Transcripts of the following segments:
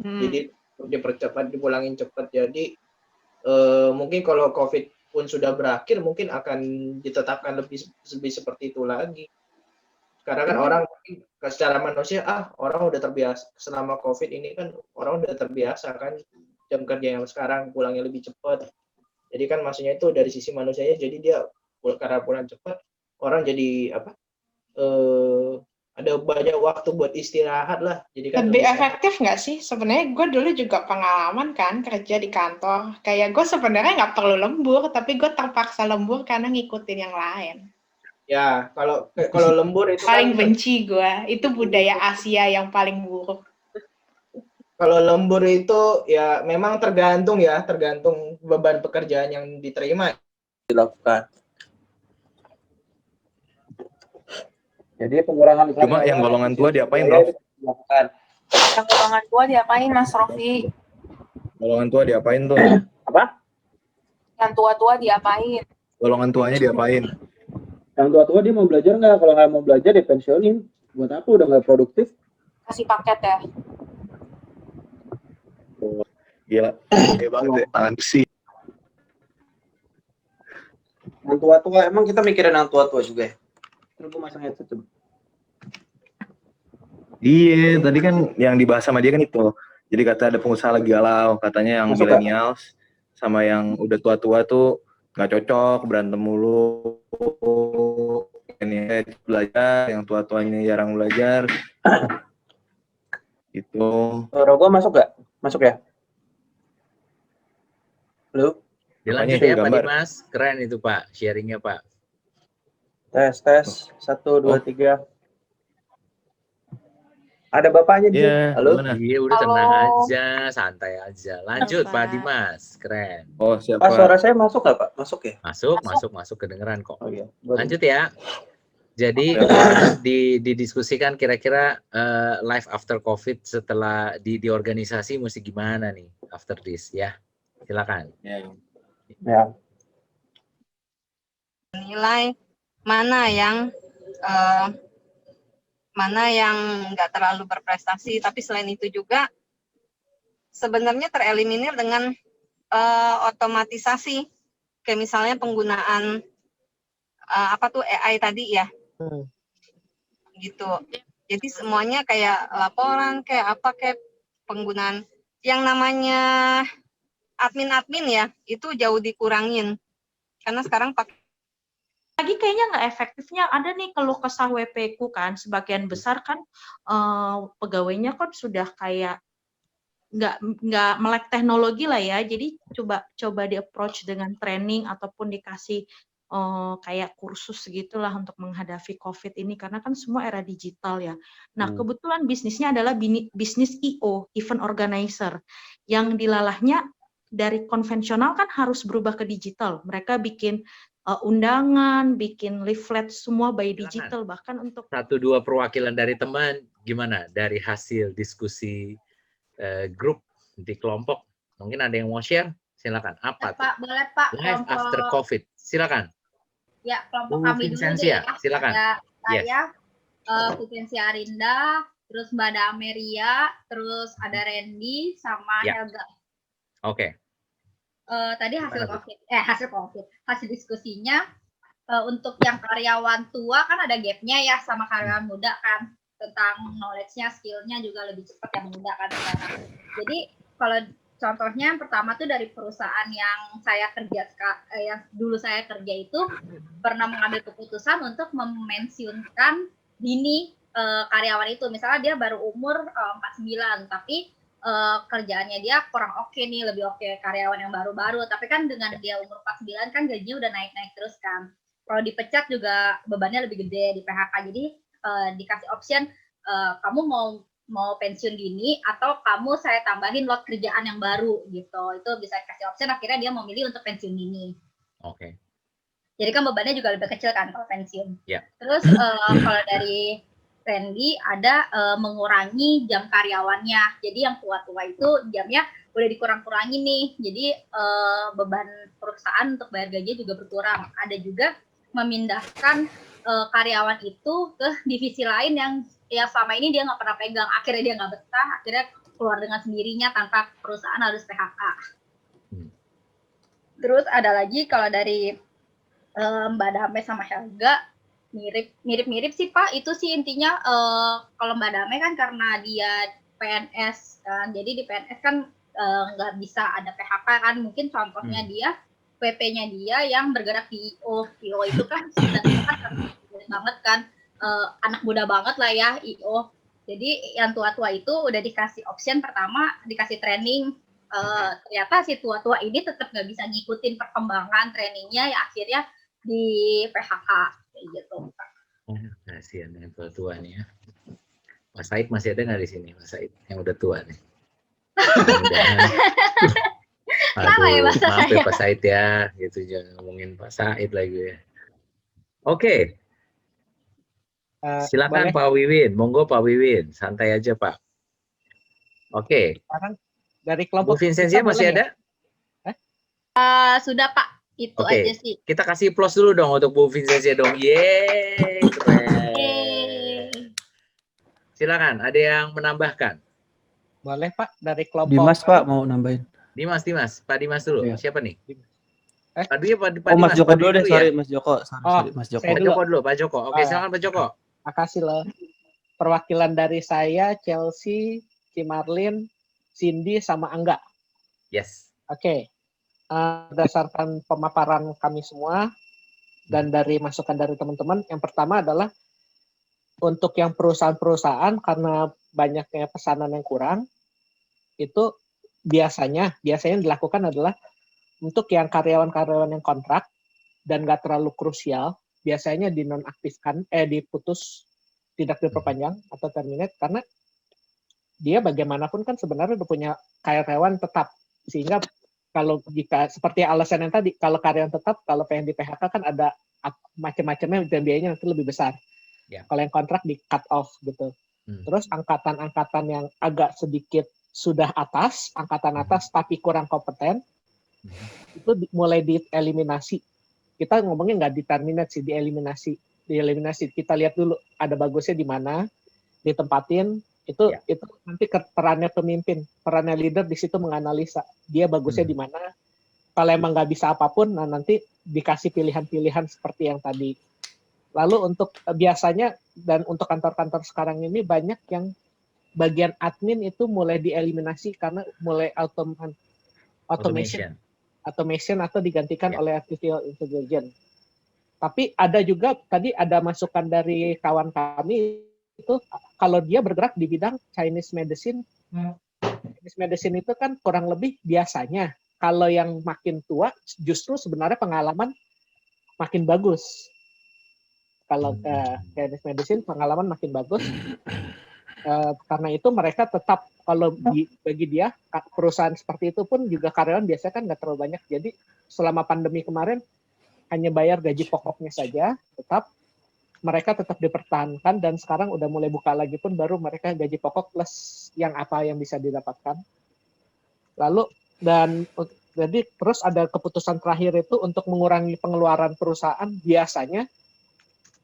Jadi dipercepat, dipulangin cepat. Jadi mungkin kalau COVID pun sudah berakhir, mungkin akan ditetapkan lebih seperti itu lagi. Karena kan orang secara manusia, orang udah terbiasa selama COVID ini kan orang udah terbiasa kan jam kerja yang sekarang pulangnya lebih cepat. Jadi kan maksudnya itu dari sisi manusianya, jadi dia karena pulang cepat, orang jadi ada banyak waktu buat istirahat lah. Jadi kan lebih efektif nggak sih? Sebenarnya gue dulu juga pengalaman kan kerja di kantor. Kayak gue sebenarnya nggak perlu lembur, tapi gue terpaksa lembur karena ngikutin yang lain. Ya, kalau lembur itu paling kan benci gue. Itu budaya Asia yang paling buruk. kalau lembur itu ya memang tergantung beban pekerjaan yang diterima dilakukan. Jadi pengurangan cuma yang golongan tua diapain, Prof? Dilakukan. Yang golongan tua diapain, Mas Rofi? Golongan tua diapain tuh? Apa? Yang tua-tua diapain? Golongan tuanya diapain? Yang tua-tua dia mau belajar nggak? Kalau nggak mau belajar dipensionin. Buat apa? Udah nggak produktif. Kasih paket ya? Oh, gila. Gede banget ya, tangan besi. Yang tua-tua, emang kita mikirin yang tua-tua juga ya? Terus gue masang headset coba. Iya, tadi kan yang dibahas sama dia kan itu. Jadi kata ada pengusaha lagi galau, katanya yang millennials sama yang udah tua-tua tuh nggak cocok, berantem mulu. Ini belajar, yang tua-tuanya jarang belajar. Gitu. Suara gue masuk nggak? Masuk ya? Halo? Dilanjut ya Pak Dimas, keren itu Pak, sharingnya Pak. Tes, 1, 2, 3. Ada bapaknya di Halo? Iya udah tenang aja, santai aja. Lanjut Pak Dimas, keren. Oh siapa? Pak, suara saya masuk nggak Pak? Masuk ya? Masuk kedengeran kok. Oh iya. Lanjut ya. Jadi didiskusikan kira-kira life after COVID setelah di organisasi mesti gimana nih after this ya. Silakan. Ya. Nilai mana yang nggak terlalu berprestasi, tapi selain itu juga sebenarnya tereliminir dengan otomatisasi, kayak misalnya penggunaan AI tadi ya, gitu. Jadi semuanya kayak laporan, kayak penggunaan yang namanya admin ya, itu jauh dikurangin karena sekarang pakai lagi kayaknya nggak efektifnya ada nih keluh kesah WP ku kan, sebagian besar kan pegawainya kan sudah kayak nggak melek teknologi lah ya, jadi coba di approach dengan training ataupun dikasih kayak kursus gitulah untuk menghadapi COVID ini karena kan semua era digital ya. Nah kebetulan bisnisnya adalah bisnis IO, event organizer, yang dilalahnya dari konvensional kan harus berubah ke digital. Mereka bikin undangan, bikin leaflet semua by digital, bahkan untuk 1-2 perwakilan dari teman gimana dari hasil diskusi grup di kelompok, mungkin ada yang mau share, silakan. Apa Pak, boleh Pak, life after COVID, silakan. Ya, kelompok kami dulu deh ya. Silakan. Ada saya, Vicensia Arinda, terus Mbak Dameria, terus ada Randy sama Helga. Oke. Tadi hasil diskusinya untuk yang karyawan tua kan ada gapnya ya sama karyawan muda kan, tentang knowledge-nya, skill-nya juga lebih cepat yang muda kan sekarang. Jadi kalau contohnya yang pertama tuh dari perusahaan yang dulu saya kerja itu pernah mengambil keputusan untuk memensiunkan dini karyawan itu. Misalnya dia baru umur 49 tapi kerjaannya dia kurang oke nih, lebih oke karyawan yang baru-baru, tapi kan dengan dia umur 49 kan gajinya udah naik-naik terus kan. Kalau dipecat juga bebannya lebih gede di PHK. Jadi dikasih option, kamu mau pensiun dini atau kamu saya tambahin load kerjaan yang baru gitu. Itu bisa kasih option, akhirnya dia memilih untuk pensiun dini. Oke. Jadi kan bebannya juga lebih kecil kan kalau pensiun. Yeah. Terus kalau dari Randy ada mengurangi jam karyawannya. Jadi yang tua-tua itu jamnya udah dikurang-kurangi nih. Jadi beban perusahaan untuk bayar gaji juga berkurang. Ada juga memindahkan karyawan itu ke divisi lain yang selama ini dia nggak pernah pegang. Akhirnya dia nggak betah, akhirnya keluar dengan sendirinya tanpa perusahaan harus PHK. Terus ada lagi kalau dari Mbak Dame sama Helga, mirip sih Pak. Itu sih intinya kalau Mbak Dame kan karena dia PNS kan, jadi di PNS kan nggak bisa ada PHK kan. Mungkin contohnya dia PP-nya dia yang bergerak di IO. IO itu kan sebenarnya kan banget kan, anak muda banget lah ya IO. Jadi yang tua-tua itu udah dikasih option pertama, dikasih training. Ternyata si tua-tua ini tetap nggak bisa ngikutin perkembangan trainingnya, ya akhirnya di PHK kayak gitu. Kasihan yang tua-tua nih ya. Mas Said masih ada nggak di sini, Mas Said yang udah tua nih? Aduh, maaf ya Pak Said ya, gitu jangan ngomongin Pak Said lagi ya. Oke. Silakan boleh. Pak Wiwin, monggo Pak Wiwin, santai aja Pak. Oke. Sekarang dari kelompok Bu Vincentia masih ada? Sudah Pak, itu aja sih. Kita kasih plus dulu dong untuk Bu Vincentia dong. Yeay, keren. Silakan, ada yang menambahkan? Boleh Pak, dari kelompok Dimas Pak mau nambahin. Dimas, Pak Dimas dulu. Iya. Siapa nih? Pak Mas Joko dulu deh, sorry ya? Mas Joko. Sorry, Mas Joko. Pak Joko dulu, Pak Joko. Oke, silakan Pak Joko. Makasih loh. Perwakilan dari saya, Chelsea, Cimarlin, Cindy, sama Angga. Yes. Oke. Berdasarkan pemaparan kami semua dan dari masukan dari teman-teman, yang pertama adalah untuk yang perusahaan-perusahaan karena banyaknya pesanan yang kurang, itu biasanya dilakukan adalah untuk yang karyawan-karyawan yang kontrak dan nggak terlalu krusial, biasanya dinonaktifkan, diputus, tidak diperpanjang atau terminate, karena dia bagaimanapun kan sebenarnya udah punya karyawan tetap, sehingga kalau jika seperti alasan yang tadi, kalau karyawan tetap, kalau pengen di PHK kan ada macam-macamnya dan biayanya nanti lebih besar. Yeah. Kalau yang kontrak di cut off gitu. Terus angkatan-angkatan yang agak sedikit sudah atas, angkatan atas tapi kurang kompeten, itu mulai dieliminasi. Kita ngomongnya nggak di-terminate sih, dieliminasi. Kita lihat dulu ada bagusnya di mana, ditempatin. Itu nanti perannya pemimpin, perannya leader di situ menganalisa dia bagusnya di mana. Kalau emang nggak bisa apapun, nah nanti dikasih pilihan-pilihan seperti yang tadi. Lalu untuk biasanya dan untuk kantor-kantor sekarang ini banyak yang bagian admin itu mulai dieliminasi karena mulai automation atau digantikan oleh artificial intelligence. Tapi ada juga tadi ada masukan dari kawan kami itu kalau dia bergerak di bidang Chinese medicine itu kan kurang lebih biasanya kalau yang makin tua justru sebenarnya pengalaman makin bagus. Kalau Chinese medicine pengalaman makin bagus. Karena itu mereka tetap kalau bagi dia perusahaan seperti itu pun juga karyawan biasanya kan nggak terlalu banyak. Jadi selama pandemi kemarin hanya bayar gaji pokoknya saja, mereka tetap dipertahankan dan sekarang udah mulai buka lagi pun baru mereka gaji pokok plus yang apa yang bisa didapatkan. Lalu jadi terus ada keputusan terakhir itu untuk mengurangi pengeluaran perusahaan biasanya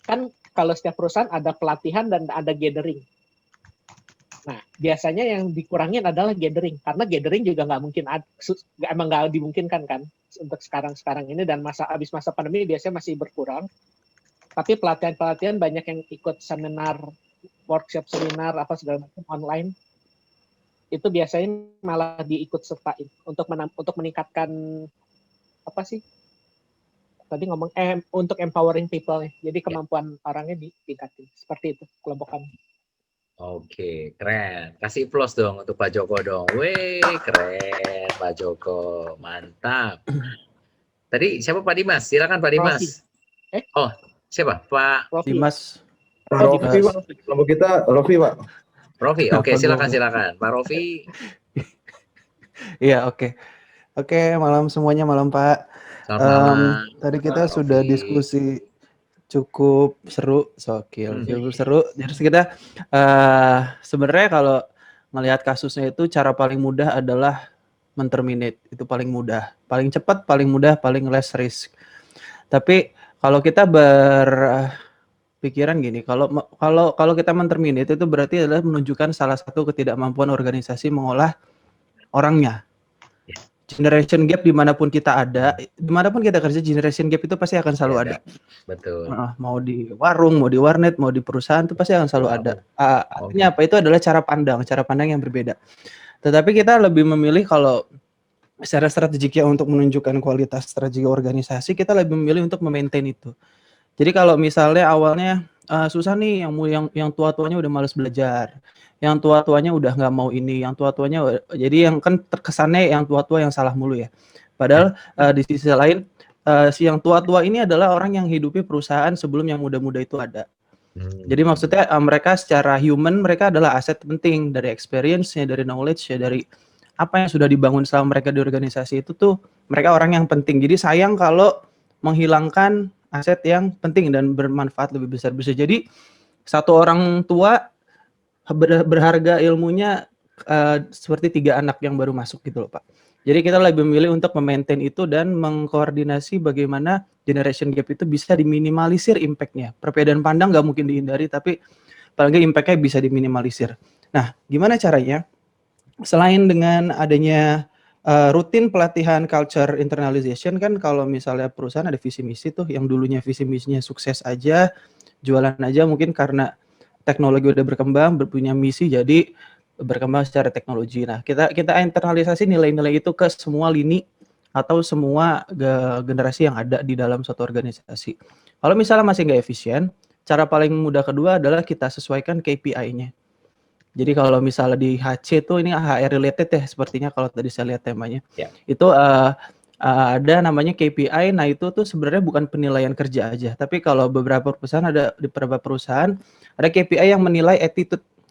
kan kalau setiap perusahaan ada pelatihan dan ada gathering. Nah, biasanya yang dikurangin adalah gathering, karena gathering juga nggak mungkin, emang nggak dimungkinkan kan untuk sekarang ini dan habis masa pandemi biasanya masih berkurang. Tapi pelatihan-pelatihan banyak yang ikut seminar, workshop seminar apa segala macam online. Itu biasanya malah diikut sertain untuk meningkatkan apa sih? Tadi ngomong untuk empowering people, jadi kemampuan orangnya ditingkatin. Seperti itu kelompok kami. Oke, keren. Kasih plus dong untuk Pak Joko dong. Wih, keren Pak Joko. Mantap. Tadi siapa Pak Dimas? Silakan Pak Dimas. Oh, siapa? Pak Rofi. Dimas. Rofi, Pak. Kelompok kita Rofi, Pak. Rofi, oke, silakan. Pak Rofi. Iya, oke. Oke, malam semuanya, malam Pak. Tadi kita sudah diskusi cukup seru, cukup seru. Jadi kita sebenarnya kalau melihat kasusnya itu cara paling mudah adalah men-terminate. Itu paling mudah, paling cepat, paling mudah, paling less risk. Tapi kalau kita pikiran gini, kalau kita men-terminate itu berarti adalah menunjukkan salah satu ketidakmampuan organisasi mengolah orangnya. Generation gap dimanapun kita ada, dimanapun kita kerja, generation gap itu pasti akan selalu ada. Betul. Mau di warung, mau di warnet, mau di perusahaan itu pasti akan selalu ada. Artinya apa? Itu adalah cara pandang yang berbeda. Tetapi kita lebih memilih kalau secara strategik ya untuk menunjukkan kualitas strategi organisasi, kita lebih memilih untuk memaintain itu. Jadi kalau misalnya awalnya susah nih, yang tua-tuanya udah malas belajar, yang tua-tuanya udah nggak mau ini, yang tua-tuanya jadi yang kan terkesannya yang tua-tua yang salah mulu ya. Padahal di sisi lain si yang tua-tua ini adalah orang yang hidupi perusahaan sebelum yang muda-muda itu ada. Jadi maksudnya mereka secara human mereka adalah aset penting dari experience-nya, dari knowledge-nya, dari apa yang sudah dibangun selama mereka di organisasi itu tuh mereka orang yang penting. Jadi sayang kalau menghilangkan aset yang penting dan bermanfaat lebih besar. Bisa jadi satu orang tua berharga ilmunya seperti 3 anak yang baru masuk gitu loh Pak. Jadi kita lebih memilih untuk memaintain itu dan mengkoordinasi bagaimana generation gap itu bisa diminimalisir impact-nya. Perbedaan pandang nggak mungkin dihindari, tapi paling nggak impact-nya bisa diminimalisir. Nah, gimana caranya? Selain dengan adanya rutin pelatihan culture internalization, kan kalau misalnya perusahaan ada visi misi tuh, yang dulunya visi misinya sukses aja, jualan aja, mungkin karena teknologi udah berkembang, punya misi jadi berkembang secara teknologi. Nah, kita internalisasi nilai-nilai itu ke semua lini atau semua generasi yang ada di dalam suatu organisasi. Kalau misalnya masih nggak efisien, cara paling mudah kedua adalah kita sesuaikan KPI-nya. Jadi kalau misalnya di HC itu ini HR related ya sepertinya kalau tadi saya lihat temanya. Itu ada namanya KPI. Nah, itu tuh sebenarnya bukan penilaian kerja aja, tapi kalau beberapa perusahaan ada KPI yang menilai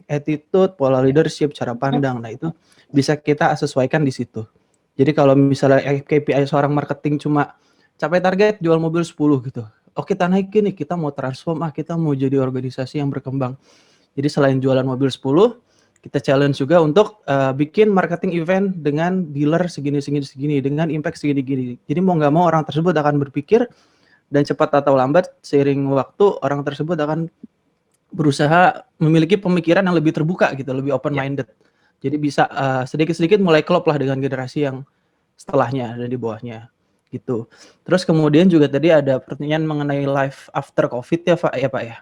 attitude, pola leadership, cara pandang. Nah, itu bisa kita sesuaikan di situ. Jadi kalau misalnya KPI seorang marketing cuma capai target jual mobil 10 gitu. Oh, kita naikin nih, kita mau transform, kita mau jadi organisasi yang berkembang. Jadi selain jualan mobil 10, kita challenge juga untuk bikin marketing event dengan dealer segini, dengan impact segini. Jadi mau nggak mau orang tersebut akan berpikir dan cepat atau lambat seiring waktu orang tersebut akan berusaha memiliki pemikiran yang lebih terbuka gitu, lebih open minded. Jadi bisa sedikit-sedikit mulai klop lah dengan generasi yang setelahnya dan di bawahnya gitu. Terus kemudian juga tadi ada pertanyaan mengenai life after COVID ya Pak ya.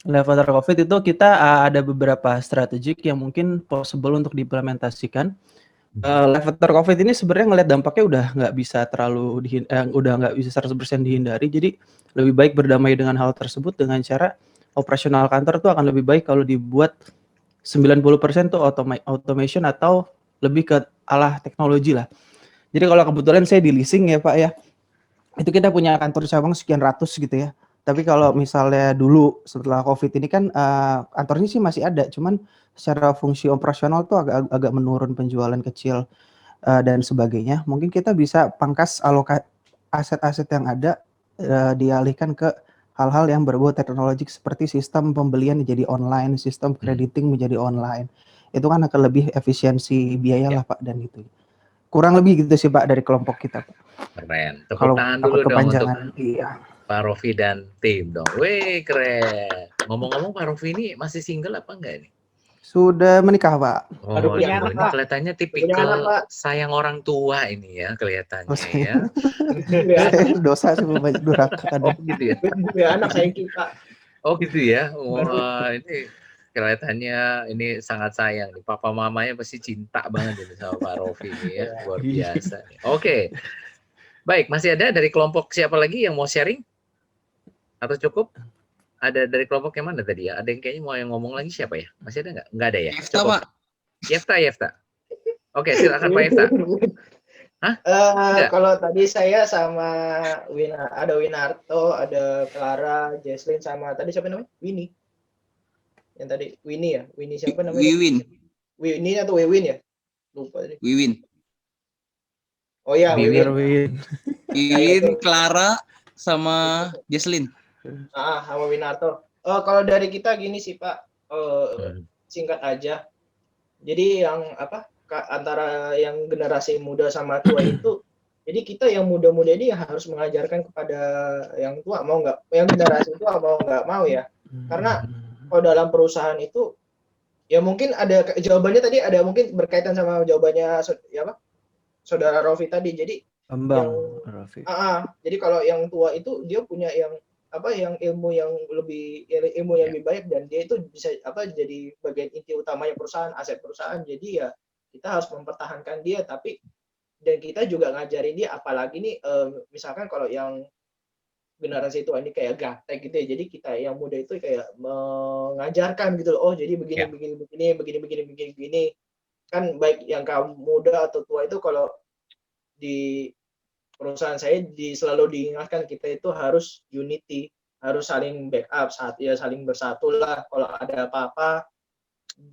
Life after COVID itu kita ada beberapa strategik yang mungkin possible untuk diimplementasikan. Life after COVID ini sebenarnya ngelihat dampaknya udah nggak bisa udah nggak bisa 100% dihindari. Jadi lebih baik berdamai dengan hal tersebut dengan cara operasional kantor tuh akan lebih baik kalau dibuat 90% tuh automation atau lebih ke arah teknologi lah. Jadi kalau kebetulan saya di leasing ya Pak ya, itu kita punya kantor cabang sekian ratus gitu ya. Tapi kalau misalnya dulu setelah COVID ini kan kantornya sih masih ada, cuman secara fungsi operasional tuh agak menurun, penjualan kecil dan sebagainya. Mungkin kita bisa pangkas aset-aset yang ada dialihkan ke hal-hal yang berbau teknologi seperti sistem pembelian menjadi online, sistem crediting menjadi online. Itu kan akan lebih efisiensi biaya lah Pak dan itu. Kurang lebih gitu sih Pak dari kelompok kita Pak. Keren. Tepuk tangan dulu dong untuk Pak Rofi dan tim dong. Wih, keren. Ngomong-ngomong Pak Rofi ini masih single apa enggak ini? Sudah menikah Pak. Oh, ini kelihatannya tipikal sayang orang tua ini ya kelihatannya ya. Dosa sih banyak durhaka. Oh gitu ya. Anak sayang kita. Oh gitu ya. Wah, ini kelihatannya ini sangat sayang. Papa mamanya pasti cinta banget ini sama Pak Rofi ini ya. Luar biasa. Oke. Baik, masih ada dari kelompok siapa lagi yang mau sharing? Atau cukup? Ada dari kelompok yang mana tadi ya? Ada yang kayaknya mau yang ngomong lagi siapa ya? Masih ada nggak? Nggak ada ya? Yefta, Pak. Yefta. Oke, silakan Pak Yefta. Hah? Kalau tadi saya sama ada Winarto, ada Clara, Jesslyn, sama tadi siapa namanya? Winnie. Yang tadi Winnie ya? Winnie siapa namanya? Winnie atau Wewin ya? Lupa tadi. Wiwin. Oh ya, Wiwin, Clara, sama Jesslyn. Sama Winarto. Kalau dari kita gini sih Pak, singkat aja. Jadi yang antara yang generasi muda sama tua itu Jadi kita yang muda-muda ini harus mengajarkan kepada yang tua, mau nggak, yang generasi tua mau nggak mau ya. Karena kalau dalam perusahaan itu, ya mungkin ada jawabannya tadi, ada mungkin berkaitan sama jawabannya ya apa, saudara Rofi tadi. Jadi Bambang yang Raffi. jadi kalau yang tua itu dia punya yang apa, yang ilmu yang lebih lebih baik, dan dia itu bisa apa, jadi bagian inti utamanya perusahaan, aset perusahaan. Jadi ya kita harus mempertahankan dia, tapi dan kita juga ngajarin dia, apalagi nih misalkan kalau yang generasi tua ini kayak gaptek gitu ya, jadi kita yang muda itu kayak mengajarkan gitu loh, oh jadi begini begini kan, baik yang kaum muda atau tua itu, kalau di perusahaan saya selalu diingatkan kita itu harus unity, harus saling backup, saling bersatu lah, kalau ada apa-apa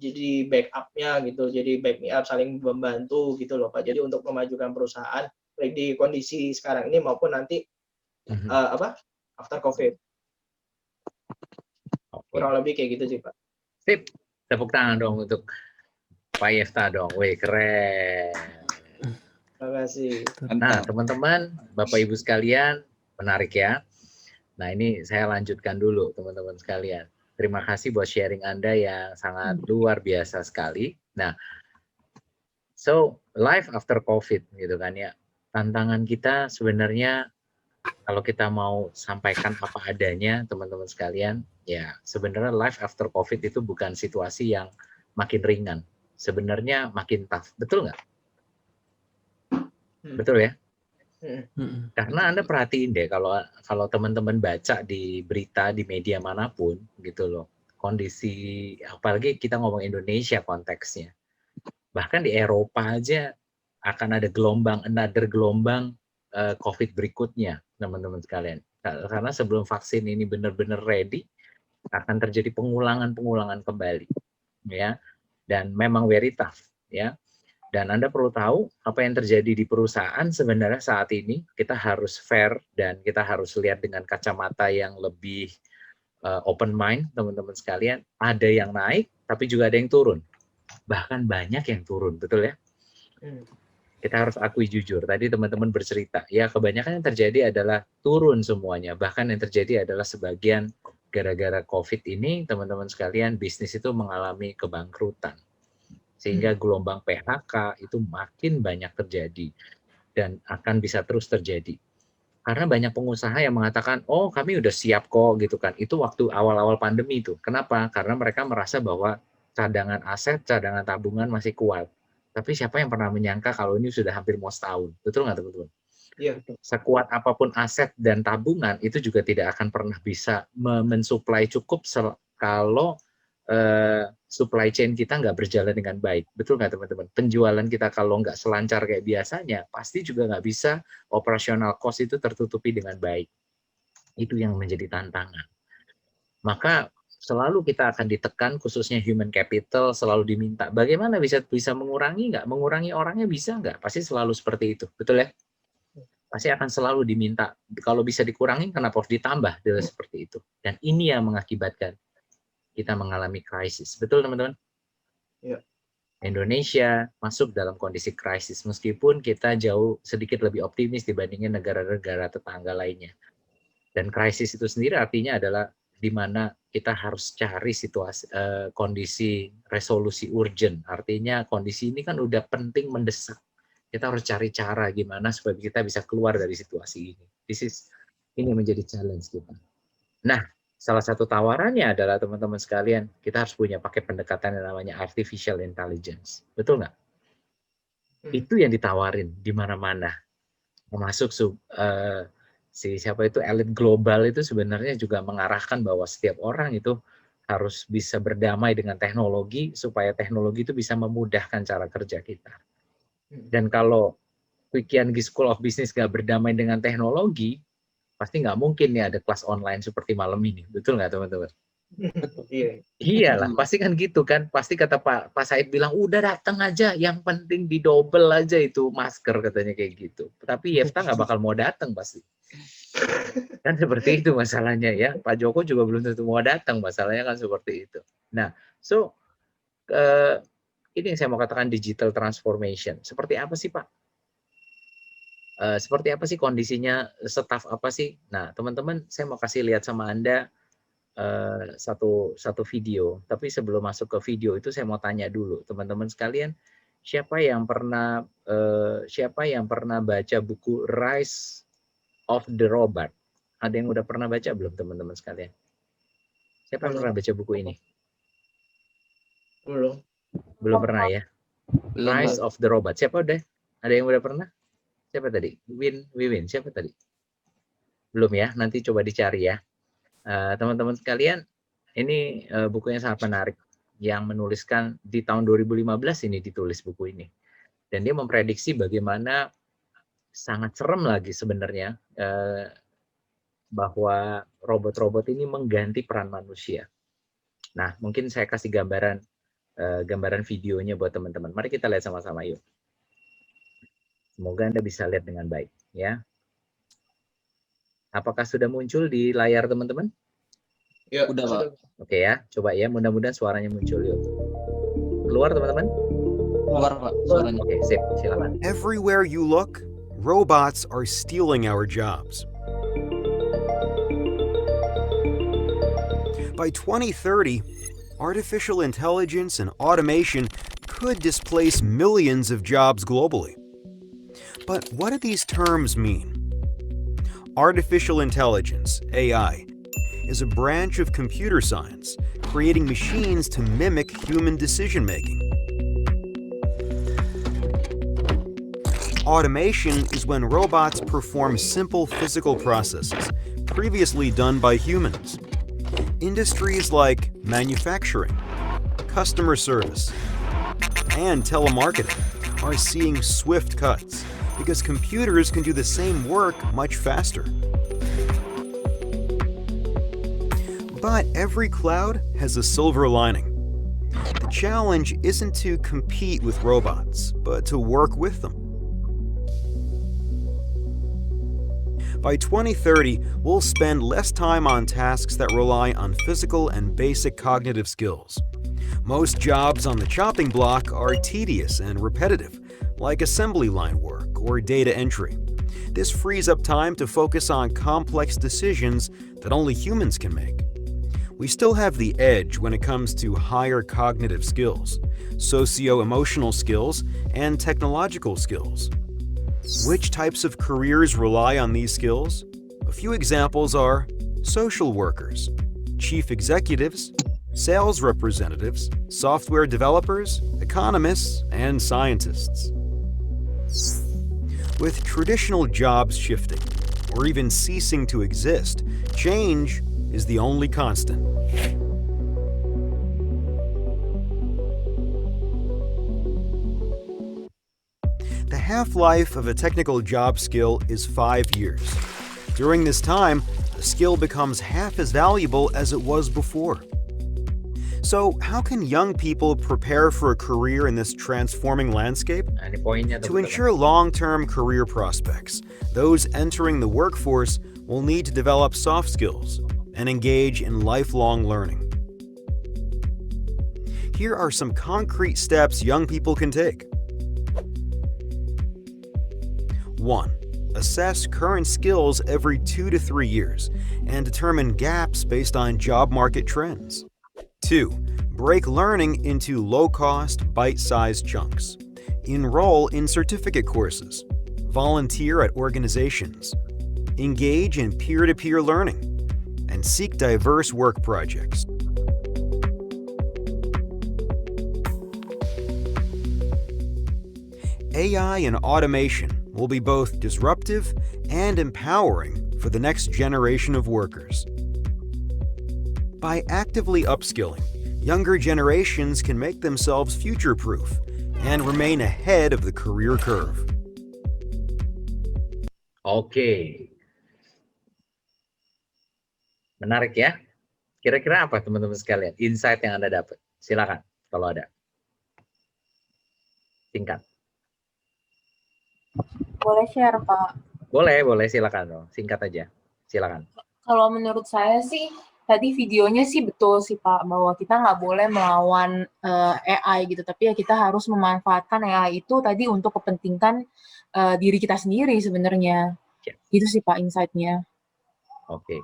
jadi backupnya gitu, jadi back me up, saling membantu gitu loh Pak. Jadi untuk memajukan perusahaan baik di kondisi sekarang ini maupun nanti after COVID. Kurang lebih kayak gitu sih Pak. Sip, tepuk tangan dong untuk Pak Yefta dong, weh keren. Terima kasih. Nah teman-teman, Bapak Ibu sekalian, menarik ya. Nah ini saya lanjutkan dulu teman-teman sekalian. Terima kasih buat sharing Anda yang sangat luar biasa sekali. Nah, so life after COVID gitu kan ya. Tantangan kita sebenarnya kalau kita mau sampaikan apa adanya teman-teman sekalian, ya sebenarnya life after COVID itu bukan situasi yang makin ringan. Sebenarnya makin tough. Betul nggak? Betul ya? Karena Anda perhatiin deh, kalau teman-teman baca di berita di media manapun gitu loh, kondisi apalagi kita ngomong Indonesia konteksnya, bahkan di Eropa aja akan ada another gelombang COVID berikutnya teman-teman sekalian, karena sebelum vaksin ini benar-benar ready akan terjadi pengulangan kembali ya, dan memang very tough ya. Dan Anda perlu tahu apa yang terjadi di perusahaan sebenarnya saat ini, kita harus fair dan kita harus lihat dengan kacamata yang lebih open mind, teman-teman sekalian. Ada yang naik, tapi juga ada yang turun. Bahkan banyak yang turun, betul ya? Kita harus akui jujur. Tadi teman-teman bercerita, ya kebanyakan yang terjadi adalah turun semuanya. Bahkan yang terjadi adalah sebagian gara-gara COVID ini, teman-teman sekalian, bisnis itu mengalami kebangkrutan. Sehingga gelombang PHK itu makin banyak terjadi dan akan bisa terus terjadi. Karena banyak pengusaha yang mengatakan, oh kami udah siap kok gitu kan. Itu waktu awal-awal pandemi itu. Kenapa? Karena mereka merasa bahwa cadangan aset, cadangan tabungan masih kuat. Tapi siapa yang pernah menyangka kalau ini sudah hampir mau setahun? Betul nggak teman-teman? Iya. Sekuat apapun aset dan tabungan itu juga tidak akan pernah bisa mensuplai cukup kalau supply chain kita nggak berjalan dengan baik. Betul nggak teman-teman? Penjualan kita kalau nggak selancar kayak biasanya, pasti juga nggak bisa operational cost itu tertutupi dengan baik. Itu yang menjadi tantangan. Maka selalu kita akan ditekan, khususnya human capital, selalu diminta. Bagaimana bisa mengurangi nggak? Mengurangi orangnya bisa nggak? Pasti selalu seperti itu. Betul ya? Pasti akan selalu diminta. Kalau bisa dikurangi, kenapa harus ditambah? Seperti itu. Dan ini yang mengakibatkan kita mengalami krisis. Betul teman-teman? Ya. Indonesia masuk dalam kondisi krisis meskipun kita jauh sedikit lebih optimis dibandingin negara-negara tetangga lainnya. Dan krisis itu sendiri artinya adalah di mana kita harus cari situasi kondisi resolusi urgent. Artinya kondisi ini kan udah penting mendesak. Kita harus cari cara gimana supaya kita bisa keluar dari situasi ini. Ini menjadi challenge kita. Nah, salah satu tawarannya adalah teman-teman sekalian, kita harus pakai pendekatan yang namanya artificial intelligence. Betul nggak? Itu yang ditawarin di mana-mana. Termasuk siapa itu elit global itu sebenarnya juga mengarahkan bahwa setiap orang itu harus bisa berdamai dengan teknologi supaya teknologi itu bisa memudahkan cara kerja kita. Dan kalau Wikiangi School of Business nggak berdamai dengan teknologi, pasti nggak mungkin nih ada kelas online seperti malam ini. Betul nggak teman-teman? Iyalah, pasti kan gitu kan. Pasti kata Pak Said bilang, udah datang aja, yang penting didobel aja itu masker, katanya kayak gitu. Tapi Yefta nggak bakal mau datang pasti. Kan seperti itu masalahnya ya. Pak Joko juga belum tentu mau datang, masalahnya kan seperti itu. Nah, ini yang saya mau katakan digital transformation. Seperti apa sih Pak? Seperti apa sih kondisinya, staf apa sih? Nah, teman-teman, saya mau kasih lihat sama Anda satu video. Tapi sebelum masuk ke video itu saya mau tanya dulu, teman-teman sekalian, siapa yang pernah baca buku Rise of the Robot? Ada yang udah pernah baca belum, teman-teman sekalian? Siapa yang pernah baca buku ini? Belum pernah ya? Rise of the Robot. Siapa udah? Ada yang udah pernah? Siapa tadi? Wiwin. Siapa tadi? Belum ya? Nanti coba dicari ya. Teman-teman sekalian, ini bukunya sangat menarik. Yang menuliskan di tahun 2015 ini ditulis buku ini. Dan dia memprediksi bagaimana sangat serem lagi sebenarnya bahwa robot-robot ini mengganti peran manusia. Nah, mungkin saya kasih gambaran videonya buat teman-teman. Mari kita lihat sama-sama yuk. Semoga Anda bisa lihat dengan baik ya. Apakah sudah muncul di layar teman-teman? Ya, udah Pak. Oke ya, coba ya, mudah-mudahan suaranya muncul yuk. Keluar teman-teman? Keluar Pak suaranya. Oke, sip, silakan. Everywhere you look, robots are stealing our jobs. By 2030, artificial intelligence and automation could displace millions of jobs globally. But what do these terms mean? Artificial intelligence, AI, is a branch of computer science, creating machines to mimic human decision-making. Automation is when robots perform simple physical processes previously done by humans. Industries like manufacturing, customer service, and telemarketing are seeing swift cuts because computers can do the same work much faster. But every cloud has a silver lining. The challenge isn't to compete with robots, but to work with them. By 2030, we'll spend less time on tasks that rely on physical and basic cognitive skills. Most jobs on the chopping block are tedious and repetitive, like assembly line work or data entry. This frees up time to focus on complex decisions that only humans can make. We still have the edge when it comes to higher cognitive skills, socio-emotional skills, and technological skills. Which types of careers rely on these skills? A few examples are social workers, chief executives, sales representatives, software developers, economists, and scientists. With traditional jobs shifting, or even ceasing to exist, change is the only constant. The half-life of a technical job skill is 5 years. During this time, the skill becomes half as valuable as it was before. So, how can young people prepare for a career in this transforming landscape? To ensure long-term career prospects, those entering the workforce will need to develop soft skills and engage in lifelong learning. Here are some concrete steps young people can take. 1. Assess current skills every 2 to 3 years and determine gaps based on job market trends. 2. Break learning into low-cost, bite-sized chunks. Enroll in certificate courses. Volunteer at organizations. Engage in peer-to-peer learning. And seek diverse work projects. AI and automation will be both disruptive and empowering for the next generation of workers. By actively upskilling, younger generations can make themselves future-proof and remain ahead of the career curve. Oke. Menarik ya. Kira-kira apa teman-teman sekalian? Insight yang Anda dapat. Silakan kalau ada. Singkat. Boleh share, Pak? Boleh, silakan. Singkat aja. Silakan. Kalau menurut saya sih, tadi videonya sih betul sih, Pak, bahwa kita nggak boleh melawan AI gitu, tapi ya kita harus memanfaatkan AI itu tadi untuk kepentingan diri kita sendiri sebenarnya. Itu sih Pak insight-nya. Oke.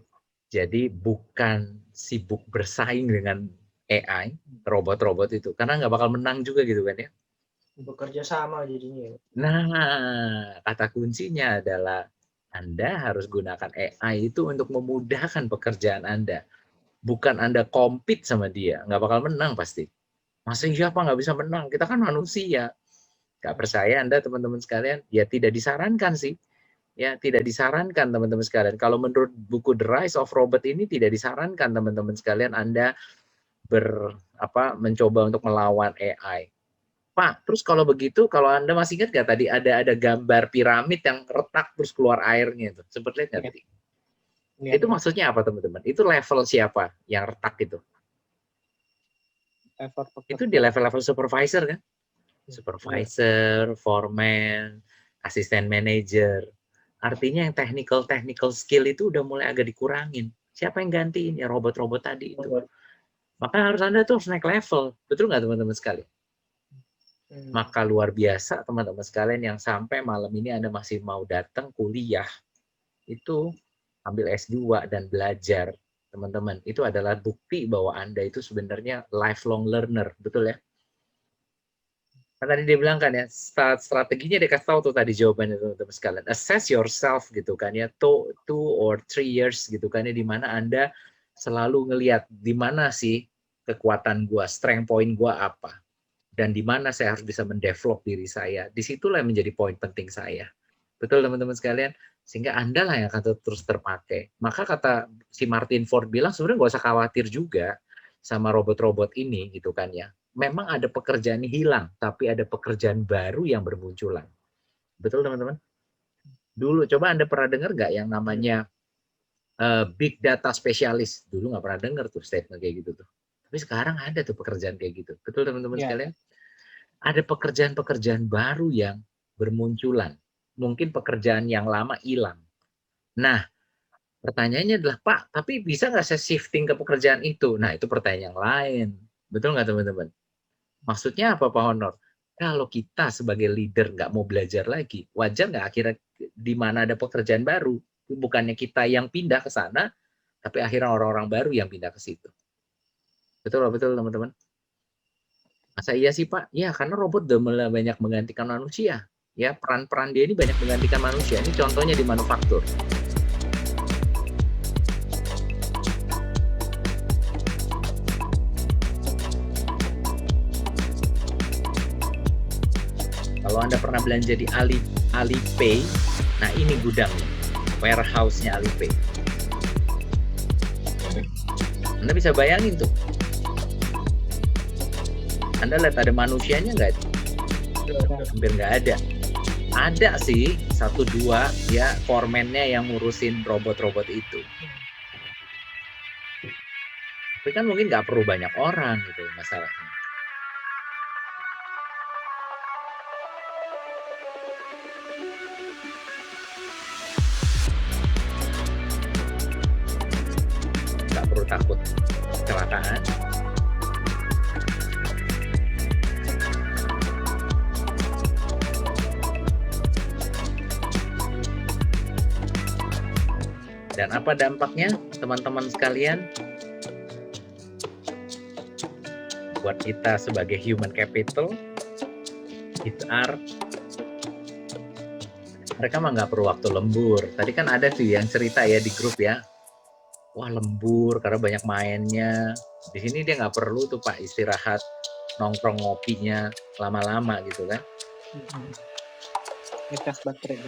Jadi bukan sibuk bersaing dengan AI, robot-robot itu, karena nggak bakal menang juga gitu kan ya. Bekerja sama jadinya. Nah, kata kuncinya adalah Anda harus gunakan AI itu untuk memudahkan pekerjaan Anda. Bukan Anda compete sama dia, nggak bakal menang pasti. Masa siapa nggak bisa menang? Kita kan manusia. Nggak percaya Anda teman-teman sekalian? Ya tidak disarankan sih. Ya tidak disarankan teman-teman sekalian. Kalau menurut buku The Rise of Robot ini tidak disarankan teman-teman sekalian Anda mencoba untuk melawan AI. Pak, terus kalau begitu, kalau Anda masih ingat nggak tadi ada gambar piramid yang retak terus keluar airnya itu? Sempat lihat nggak tadi? Itu maksudnya apa teman-teman? Itu level siapa yang retak itu? Itu di level-level supervisor kan? Supervisor, foreman, asisten manager. Artinya yang technical skill itu udah mulai agak dikurangin. Siapa yang gantiin? Ya robot-robot tadi itu. Maka harus Anda tuh harus naik level. Betul nggak teman-teman sekalian? Maka luar biasa teman-teman sekalian yang sampai malam ini Anda masih mau datang kuliah, itu ambil S2 dan belajar, teman-teman. Itu adalah bukti bahwa Anda itu sebenarnya lifelong learner, betul ya? Kan tadi dia bilang kan ya, strateginya dia kasih tahu tuh tadi jawabannya teman-teman sekalian. Assess yourself gitu kan ya, 2 or 3 years gitu kan ya, di mana Anda selalu ngelihat di mana sih kekuatan gua, strength point gua apa. Dan di mana saya harus bisa mendevelop diri saya. Disitulah yang menjadi poin penting saya. Betul teman-teman sekalian? Sehingga Anda lah yang akan terus terpakai. Maka kata si Martin Ford bilang, sebenarnya nggak usah khawatir juga sama robot-robot ini gitu kan ya. Memang ada pekerjaan hilang, tapi ada pekerjaan baru yang bermunculan. Betul teman-teman? Dulu, coba Anda pernah dengar nggak yang namanya big data specialist? Dulu nggak pernah dengar tuh statement kayak gitu tuh. Tapi sekarang ada tuh pekerjaan kayak gitu. Betul teman-teman sekalian? Ada pekerjaan-pekerjaan baru yang bermunculan. Mungkin pekerjaan yang lama hilang. Nah, pertanyaannya adalah, Pak, tapi bisa nggak saya shifting ke pekerjaan itu? Nah, itu pertanyaan yang lain. Betul nggak teman-teman? Maksudnya apa Pak Honor? Kalau kita sebagai leader nggak mau belajar lagi, wajar nggak akhirnya di mana ada pekerjaan baru? Bukannya kita yang pindah ke sana, tapi akhirnya orang-orang baru yang pindah ke situ. Betul teman-teman. Masa iya sih Pak? Ya karena robot udah mulai banyak menggantikan manusia. Ya peran-peran dia ini banyak menggantikan manusia. Ini contohnya di manufaktur. Kalau Anda pernah belanja di Alipay, nah ini gudangnya, warehouse-nya Alipay. Anda bisa bayangin tuh. Anda lihat ada manusianya nggak? Hampir nggak ada. Ada sih 1-2 ya foreman-nya yang ngurusin robot-robot itu. Tapi kan mungkin nggak perlu banyak orang gitu masalahnya. Nggak perlu takut kecelakaan. Dan apa dampaknya teman-teman sekalian? Buat kita sebagai human capital, mereka mah nggak perlu waktu lembur. Tadi kan ada tuh yang cerita ya di grup ya. Wah lembur karena banyak mainnya. Di sini dia nggak perlu tuh Pak istirahat, nongkrong ngopinya lama-lama gitu kan. Ngecas baterai.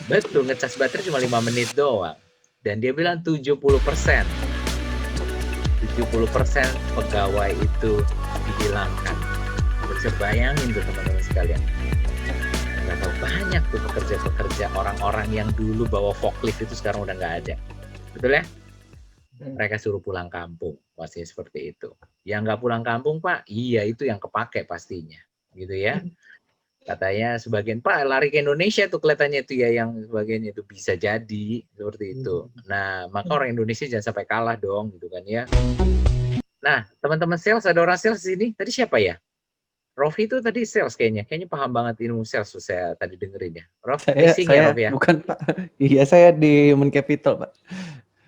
Betul, ngecas baterai cuma 5 menit doang. Dan dia bilang 70% pegawai itu dihilangkan. Bisa bayangin tuh teman-teman sekalian. Berapa banyak tuh pekerja-pekerja orang-orang yang dulu bawa forklift itu sekarang udah nggak ada. Betul ya? Mereka suruh pulang kampung. Pastinya seperti itu. Yang nggak pulang kampung Pak, iya itu yang kepake pastinya. Gitu ya. Katanya sebagian Pak lari ke Indonesia tuh kelihatannya itu ya yang sebagian itu bisa jadi seperti itu. Nah maka orang Indonesia jangan sampai kalah dong gitu kan ya. Nah teman-teman sales ada orang sales di sini tadi siapa ya? Rofi itu tadi sales kayaknya paham banget ilmu sales tuh saya tadi dengerin ya. Rof, Saya leasing ya Rof ya? bukan Pak. Iya, saya di Human Capital, Pak.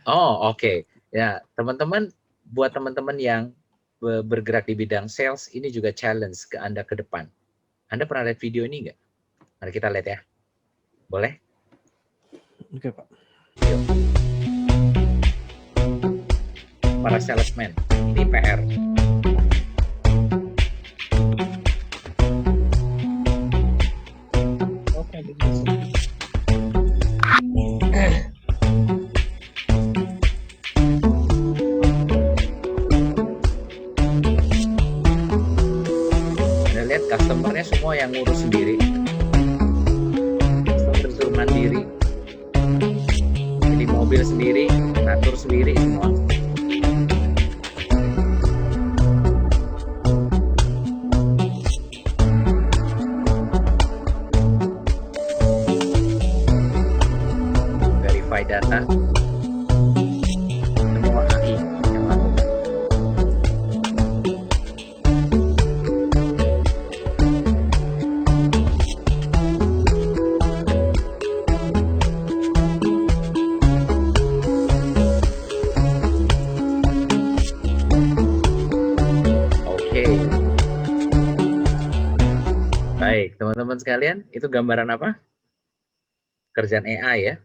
Oh, oke. Ya, teman-teman, buat teman-teman yang bergerak di bidang sales, ini juga challenge ke Anda ke depan. Anda pernah lihat video ini nggak? Mari kita lihat ya. Boleh? Oke, Pak. Yuk. Para salesman, ini PR. Oke, Anda lihat customer-nya semua yang ngurus sendiri. Customer itu mandiri. Jadi mobil sendiri, ngatur sendiri semua. Verify data. Semua AI yang lakukan. Oke. Baik, teman-teman sekalian, itu gambaran apa? Kerjaan AI ya.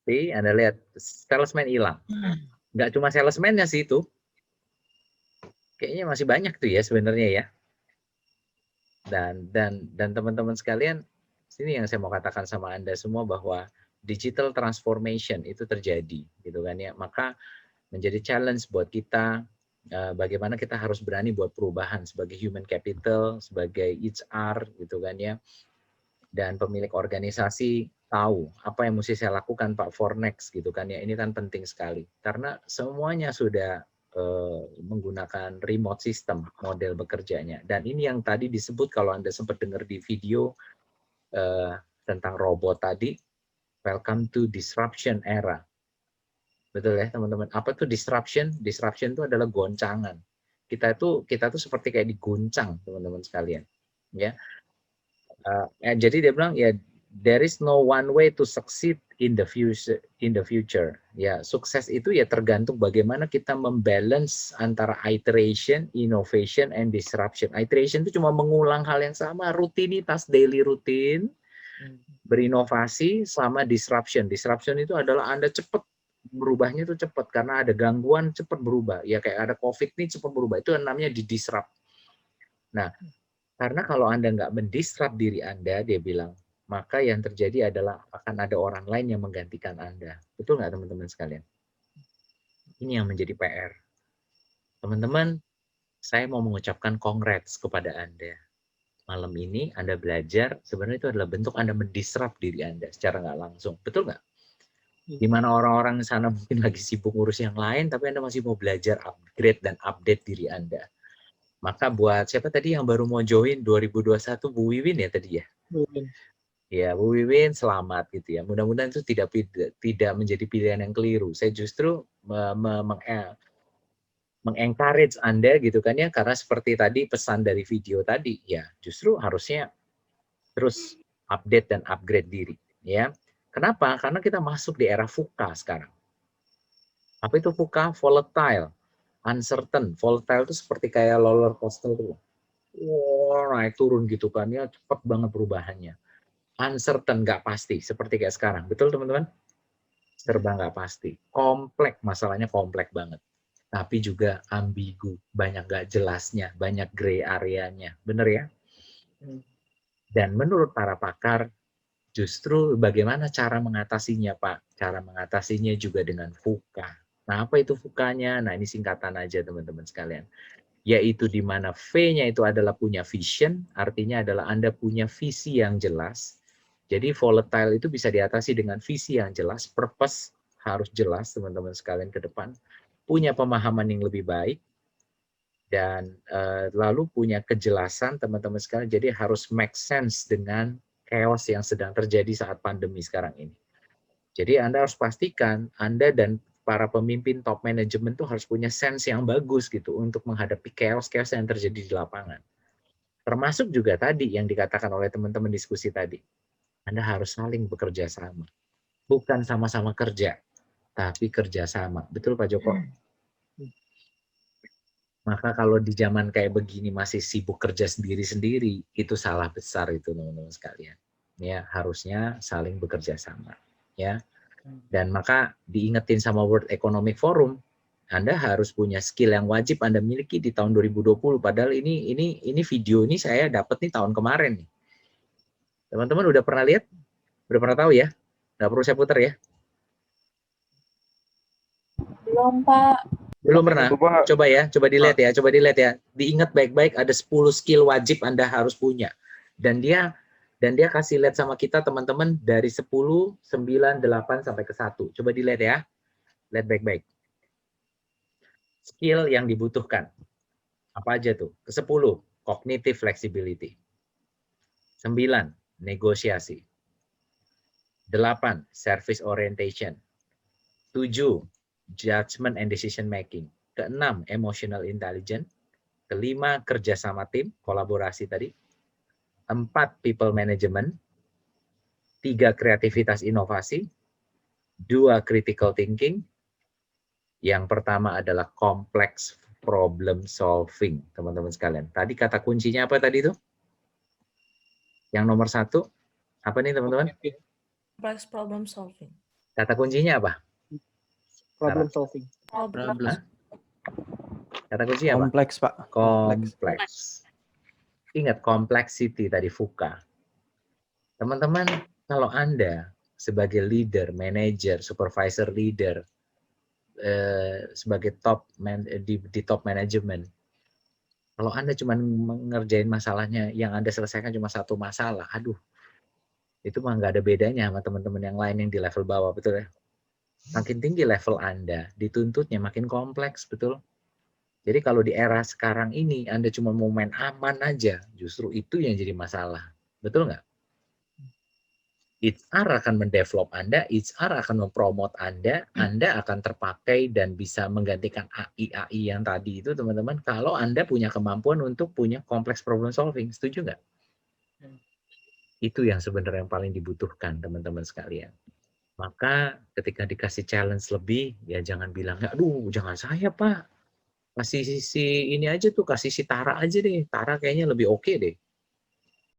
Jadi Anda lihat, salesman hilang. Nggak cuma salesman-nya sih itu. Kayaknya masih banyak tuh ya sebenarnya ya. Dan teman-teman sekalian, sini yang saya mau katakan sama Anda semua bahwa digital transformation itu terjadi, gitu kan ya. Maka menjadi challenge buat kita, bagaimana kita harus berani buat perubahan sebagai human capital, sebagai HR, gitu kan ya. Dan pemilik organisasi tahu apa yang mesti saya lakukan Pak for next, gitu kan ya. Ini kan penting sekali karena semuanya sudah menggunakan remote system model bekerjanya. Dan ini yang tadi disebut, kalau Anda sempat dengar di video tentang robot tadi, welcome to disruption era. Betul ya teman-teman. Apa tuh disruption? Disruption itu adalah goncangan. Kita tuh seperti kayak diguncang teman-teman sekalian. Ya. Jadi dia bilang ya, there is no one way to succeed in the future. Ya, sukses itu ya tergantung bagaimana kita membalance antara iteration, innovation, and disruption. Iteration itu cuma mengulang hal yang sama, rutinitas daily rutin, berinovasi, sama disruption. Disruption itu adalah Anda cepat berubahnya, itu cepat karena ada gangguan, cepat berubah. Ya kayak ada COVID nih, cepat berubah. Itu namanya di-disrupt. Nah, karena kalau Anda nggak mendisrupt diri Anda, dia bilang, maka yang terjadi adalah akan ada orang lain yang menggantikan Anda. Betul nggak teman-teman sekalian? Ini yang menjadi PR. Teman-teman, saya mau mengucapkan congrats kepada Anda. Malam ini Anda belajar, sebenarnya itu adalah bentuk Anda mendisrupt diri Anda secara nggak langsung. Betul nggak? Di mana orang-orang di sana mungkin lagi sibuk ngurus yang lain, tapi Anda masih mau belajar upgrade dan update diri Anda. Maka buat siapa tadi yang baru mau join 2021, Bu Wiwin ya tadi ya? Bu Wiwin. Ya, Bu Wiwin selamat gitu ya. Mudah-mudahan itu tidak menjadi pilihan yang keliru. Saya justru mengencourage Anda gitu kan ya, karena seperti tadi pesan dari video tadi ya, justru harusnya terus update dan upgrade diri ya. Kenapa? Karena kita masuk di era VUCA sekarang. Apa itu VUCA? Volatile, uncertain. Volatile itu seperti kayak roller coaster tuh. Wow, naik turun gitu kan ya, cepat banget perubahannya. Uncertain, nggak pasti, seperti kayak sekarang. Betul teman-teman? Serba nggak pasti. Kompleks, masalahnya kompleks banget. Tapi juga ambigu, banyak nggak jelasnya, banyak gray areanya. Bener ya? Dan menurut para pakar, justru bagaimana cara mengatasinya, Pak? Cara mengatasinya juga dengan VUCA. Nah, apa itu VUCA-nya? Nah, ini singkatan aja teman-teman sekalian. Yaitu di mana V-nya itu adalah punya vision, artinya adalah Anda punya visi yang jelas. Jadi volatile itu bisa diatasi dengan visi yang jelas, purpose harus jelas teman-teman sekalian ke depan, punya pemahaman yang lebih baik, dan lalu punya kejelasan teman-teman sekalian, jadi harus make sense dengan chaos yang sedang terjadi saat pandemi sekarang ini. Jadi Anda harus pastikan Anda dan para pemimpin top management itu harus punya sense yang bagus gitu untuk menghadapi chaos yang terjadi di lapangan. Termasuk juga tadi yang dikatakan oleh teman-teman diskusi tadi. Anda harus saling bekerja sama. Bukan sama-sama kerja, tapi kerja sama. Betul Pak Joko? Maka kalau di zaman kayak begini masih sibuk kerja sendiri-sendiri, itu salah besar itu teman-teman sekalian. Ya, harusnya saling bekerja sama, ya. Dan maka diingetin sama World Economic Forum, Anda harus punya skill yang wajib Anda miliki di tahun 2020. Padahal ini video ini saya dapat nih tahun kemarin nih. Teman-teman udah pernah lihat? Udah pernah tahu ya? Nggak perlu saya putar ya? Belum, Pak. Belum pernah? Coba ya, coba dilihat ya, coba dilihat ya. Diingat baik-baik, ada 10 skill wajib Anda harus punya. Dan dia kasih lihat sama kita teman-teman dari 10, 9, 8 sampai ke 1. Coba dilihat ya. Lihat baik-baik. Skill yang dibutuhkan. Apa aja tuh? Ke-10, cognitive flexibility. 9, negosiasi. 8, service orientation. 7, judgment and decision making. Ke-6, emotional intelligence. Ke-5, kerjasama tim, kolaborasi tadi. 4, people management. 3, kreativitas inovasi. 2, critical thinking. Yang pertama adalah complex problem solving, teman-teman sekalian. Tadi kata kuncinya apa tadi tuh? Yang nomor 1, apa nih teman-teman? Complex problem solving. Kata kuncinya apa? Problem solving. Kata kuncinya apa? Kompleks, Pak. Kompleks. Ingat complexity tadi FUKA. Teman-teman, kalau Anda sebagai leader, manager, supervisor leader, sebagai di top manajemen, kalau Anda cuma mengerjain masalahnya, yang Anda selesaikan cuma satu masalah, aduh, itu mah nggak ada bedanya sama teman-teman yang lain yang di level bawah, betul ya? Makin tinggi level Anda, dituntutnya makin kompleks, betul? Jadi kalau di era sekarang ini, Anda cuma mau main aman aja, justru itu yang jadi masalah. Betul nggak? HR akan mendevelop Anda, HR akan mempromot Anda akan terpakai dan bisa menggantikan AI yang tadi itu, teman-teman, kalau Anda punya kemampuan untuk punya kompleks problem solving. Setuju nggak? Itu yang sebenarnya yang paling dibutuhkan, teman-teman sekalian. Maka ketika dikasih challenge lebih, ya jangan bilang, aduh jangan saya Pak. Kasih si ini aja tuh, kasih si Tara aja deh. Tara kayaknya lebih oke deh.